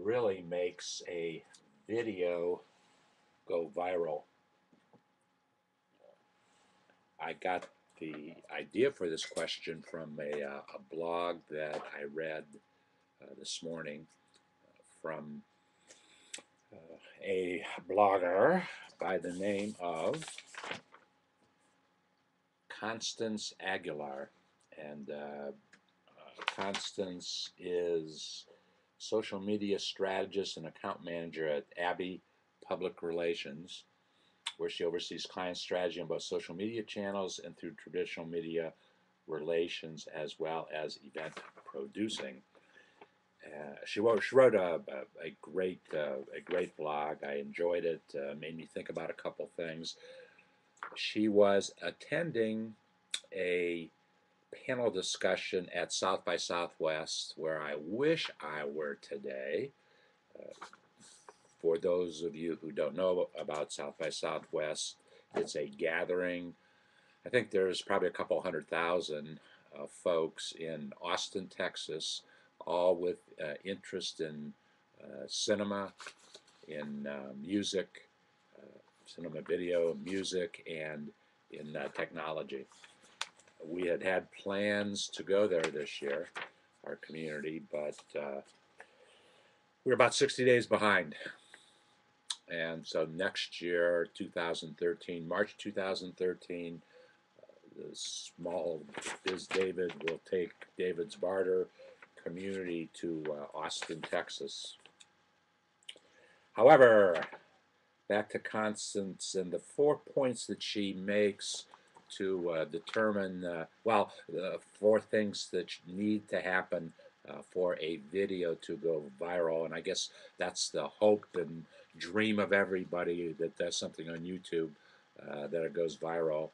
really makes a video go viral? I got the idea for this question from a blog that I read this morning from a blogger by the name of Constance Aguilar. And Constance is social media strategist and account manager at Abbey Public Relations, where she oversees client strategy on both social media channels and through traditional media relations, as well as event producing. She wrote a great blog. I enjoyed it. Made me think about a couple things. She was attending a panel discussion at South by Southwest, where I wish I were today. For those of you who don't know about South by Southwest, it's a gathering. I think there's probably a couple 100,000 folks in Austin, Texas, all with interest in cinema, in music, cinema, video, music, and in technology. We had plans to go there this year, our community, but we're about 60 days behind. And so next year, 2013, March 2013, the small Biz David will take David's Barter community to Austin, Texas. However, back to Constance and the 4 points that she makes to determine, four things that need to happen for a video to go viral. And I guess that's the hope and dream of everybody that does something on YouTube, that it goes viral.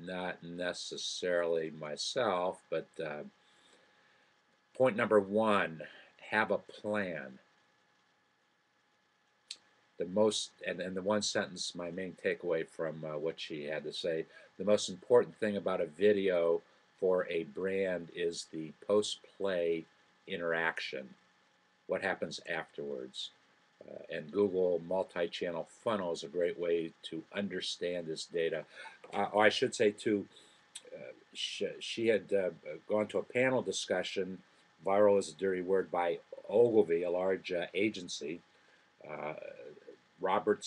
Not necessarily myself, but point number one, have a plan. And the one sentence, my main takeaway from what she had to say, the most important thing about a video for a brand is the post-play interaction, what happens afterwards. And Google multi-channel funnel is a great way to understand this data. I should say too, she had gone to a panel discussion, viral is a dirty word, by Ogilvy, a large agency. Robert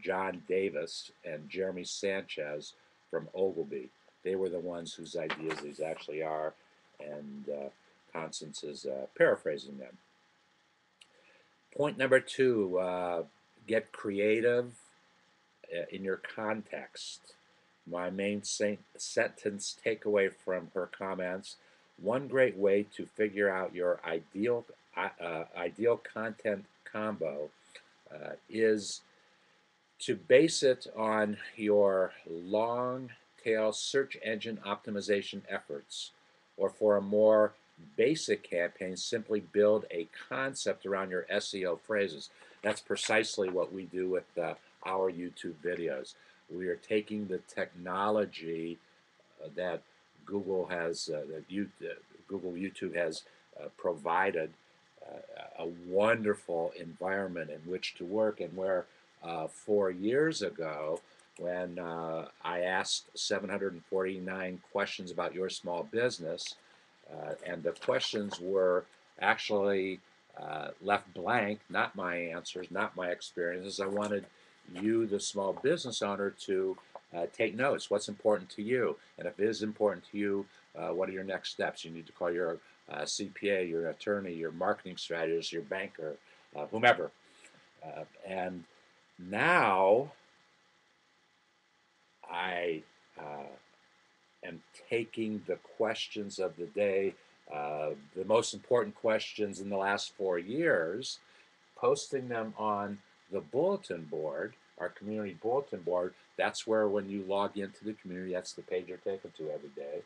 John Davis and Jeremy Sanchez from Ogilvy. They were the ones whose ideas these actually are, and Constance is paraphrasing them. Point number two, get creative in your context. My main sentence takeaway from her comments: one great way to figure out your ideal content combo is to base it on your long tail search engine optimization efforts, or for a more basic campaign, simply build a concept around your SEO phrases. That's precisely what we do with our YouTube videos. We are taking the technology that Google has, Google YouTube has provided a wonderful environment in which to work, and where 4 years ago, when I asked 749 questions about your small business, and the questions were actually left blank, not my answers, not my experiences. I wanted you, the small business owner, to take notes. What's important to you? And if it is important to you, what are your next steps? You need to call your CPA, your attorney, your marketing strategist, your banker, whomever. And now I am taking the questions of the day, the most important questions in the last 4 years, posting them on the bulletin board, our community bulletin board. That's where, when you log into the community, that's the page you're taken to every day.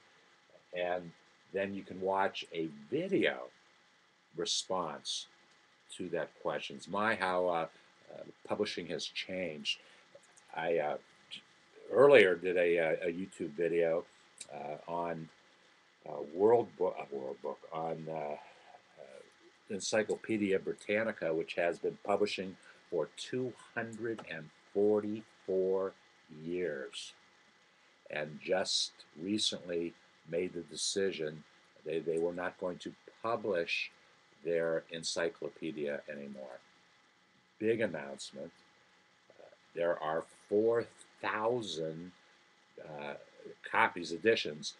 And then you can watch a video response to that questions. How publishing has changed. I earlier did a YouTube video on world book on Encyclopedia Britannica, which has been publishing for 244 years, and just recently made the decision they were not going to publish their encyclopedia anymore. Big announcement. There are 4,000 uh, copies, editions.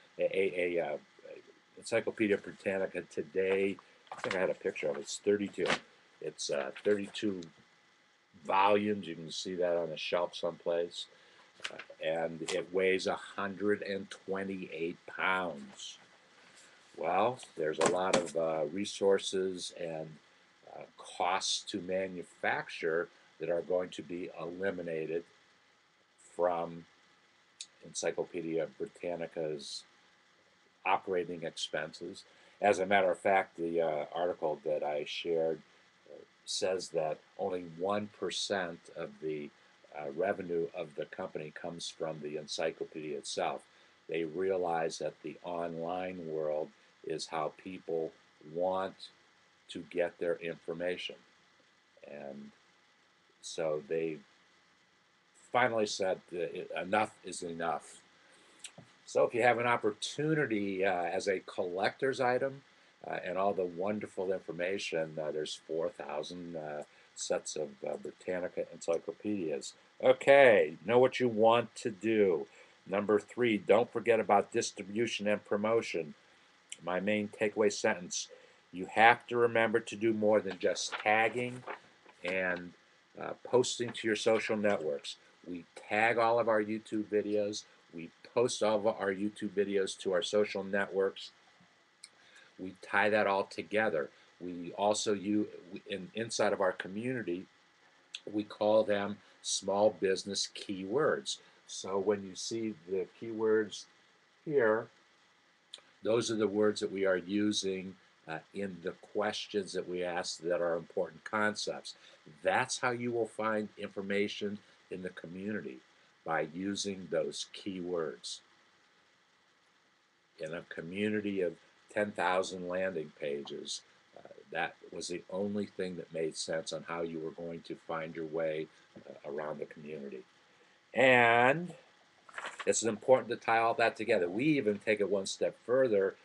Encyclopedia Britannica today, I think I had a picture of it. It's 32. It's 32 volumes. You can see that on a shelf someplace. And it weighs 128 pounds. Well, there's a lot of resources and costs to manufacture that are going to be eliminated from Encyclopedia Britannica's operating expenses. As a matter of fact, the article that I shared says that only 1% of the revenue of the company comes from the encyclopedia itself. They realize that the online world is how people want to get their information. And so they finally said enough is enough. So if you have an opportunity as a collector's item and all the wonderful information, there's 4,000 sets of Britannica encyclopedias. Okay, know what you want to do. Number 3, don't forget about distribution and promotion. My main takeaway sentence, you have to remember to do more than just tagging and posting to your social networks. We tag all of our YouTube videos. We post all of our YouTube videos to our social networks. We tie that all together. We also inside of our community, we call them small business keywords. So when you see the keywords here, those are the words that we are using in the questions that we ask that are important concepts. That's how you will find information in the community, by using those keywords. In a community of 10,000 landing pages, that was the only thing that made sense on how you were going to find your way around the community. And it's important to tie all that together. We even take it one step further.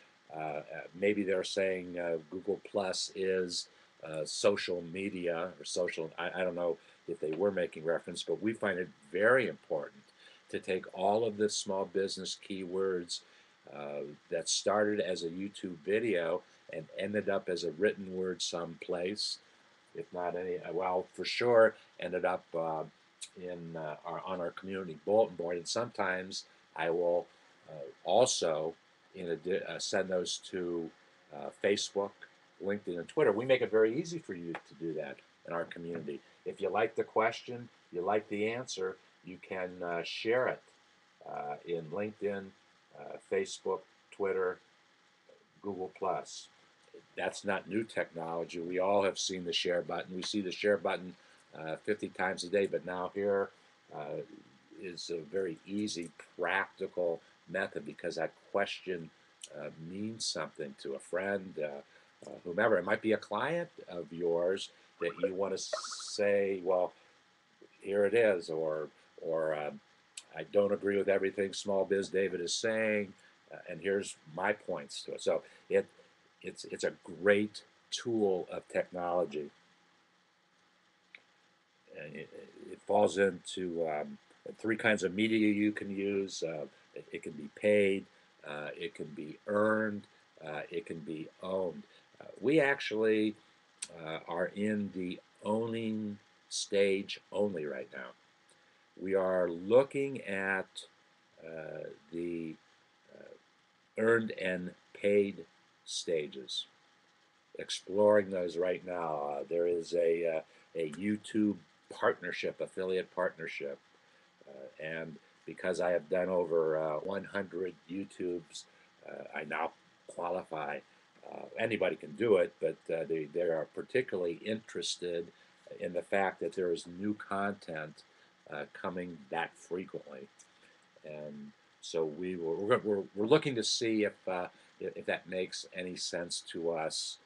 Maybe they're saying Google Plus is social media or social. I don't know if they were making reference, but we find it very important to take all of the small business keywords that started as a YouTube video and ended up as a written word someplace, if not any, well, for sure, ended up on our community bulletin board. And sometimes I will also send those to Facebook, LinkedIn, and Twitter. We make it very easy for you to do that in our community. If you like the question, you like the answer, you can share it in LinkedIn, Facebook, Twitter, Google Plus. That's not new technology. We all have seen the share button. We see the share button 50 times a day, but now here is a very easy, practical method, because that question means something to a friend, whomever. It might be a client of yours that you want to say, well, here it is, or I don't agree with everything Small Biz David is saying, and here's my points to it. So it's a great tool of technology. And it falls into 3 kinds of media you can use. It can be paid, it can be earned, it can be owned. We actually are in the owning stage only right now. We are looking at the earned and paid stages, exploring those right now. There is a YouTube partnership, affiliate partnership, and because I have done over 100 YouTubes, I now qualify. Anybody can do it, but they are particularly interested in the fact that there is new content coming that frequently. And so we're looking to see if that makes any sense to us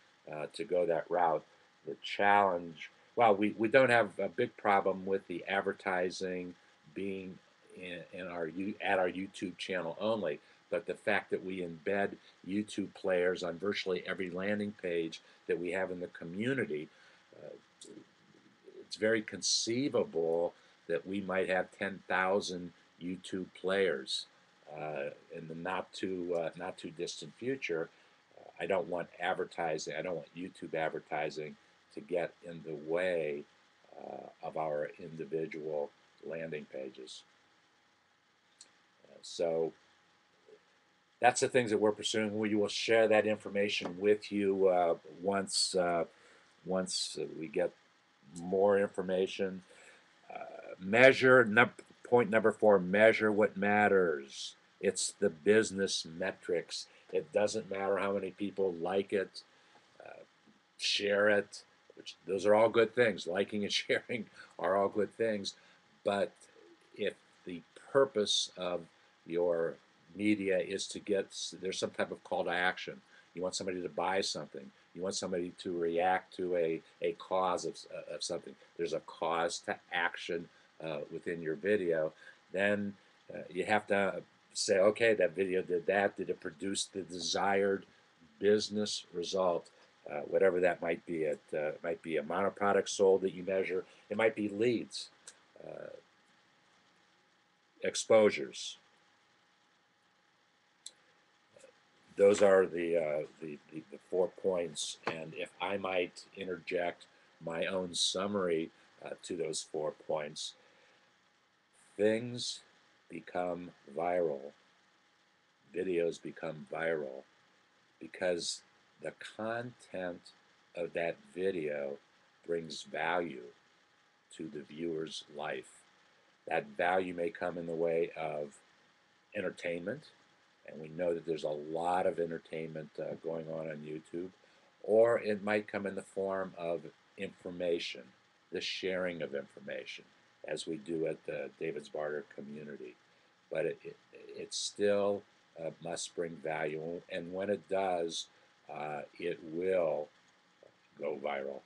to go that route. The challenge, well, we don't have a big problem with the advertising being in our at our YouTube channel only, but the fact that we embed YouTube players on virtually every landing page that we have in the community, uh, it's very conceivable that we might have 10,000 YouTube players in the not too distant future. I don't want advertising. I don't want YouTube advertising to get in the way of our individual landing pages. So that's the things that we're pursuing. We will share that information with you once we get more information. Measure point number 4: measure what matters. It's the business metrics. It doesn't matter how many people like it, uh, share it, which those are all good things. Liking and sharing are all good things, but if the purpose of your media is to get, there's some type of call to action. You want somebody to buy something. You want somebody to react to a cause of something. There's a cause to action within your video. Then you have to say, okay, that video did that. Did it produce the desired business result? Whatever that might be. It might be amount of product sold that you measure. It might be leads, exposures. Those are the 4 points. And if I might interject my own summary to those 4 points, things become viral. Videos become viral because the content of that video brings value to the viewer's life. That value may come in the way of entertainment, and we know that there's a lot of entertainment going on YouTube, or it might come in the form of information, the sharing of information, as we do at the David's Barter community. But it still must bring value, and when it does, it will go viral.